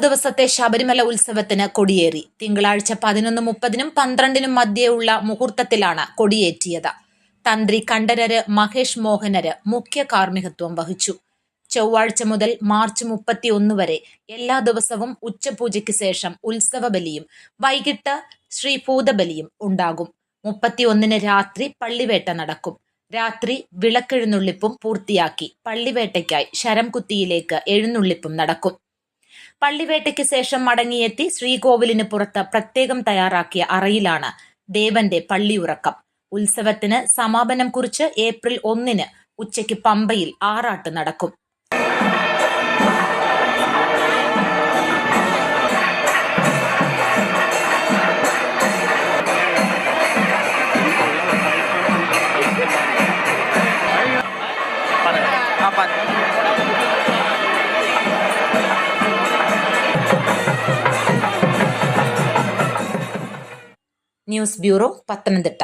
ദിവസത്തെ ശബരിമല ഉത്സവത്തിന് കൊടിയേറി. തിങ്കളാഴ്ച 11:30-നും 12-നും മധ്യേയുള്ള മുഹൂർത്തത്തിലാണ് കൊടിയേറ്റിയത്. തന്ത്രി കണ്ഠരര് മഹേഷ് മോഹനര് മുഖ്യ കാർമ്മികത്വം വഹിച്ചു. ചൊവ്വാഴ്ച മുതൽ മാർച്ച് 31 വരെ എല്ലാ ദിവസവും ഉച്ചപൂജയ്ക്ക് ശേഷം ഉത്സവബലിയും വൈകിട്ട് ശ്രീഭൂതബലിയും ഉണ്ടാകും. 31-ന് രാത്രി പള്ളിവേട്ട നടക്കും. രാത്രി വിളക്കെഴുന്നള്ളിപ്പും പൂർത്തിയാക്കി പള്ളിവേട്ടയ്ക്കായി ശരംകുത്തിയിലേക്ക് എഴുന്നള്ളിപ്പും നടക്കും. പള്ളിവേട്ടയ്ക്ക് ശേഷം മടങ്ങിയെത്തി ശ്രീകോവിലിന് പുറത്ത് പ്രത്യേകം തയ്യാറാക്കിയ അറയിലാണ് ദേവന്റെ പള്ളിയുറക്കം. ഉത്സവത്തിന് സമാപനം കുറിച്ച് ഏപ്രിൽ 1-ന് ഉച്ചയ്ക്ക് പമ്പയിൽ ആറാട്ട് നടക്കും. News bureau, Pathanamthitta.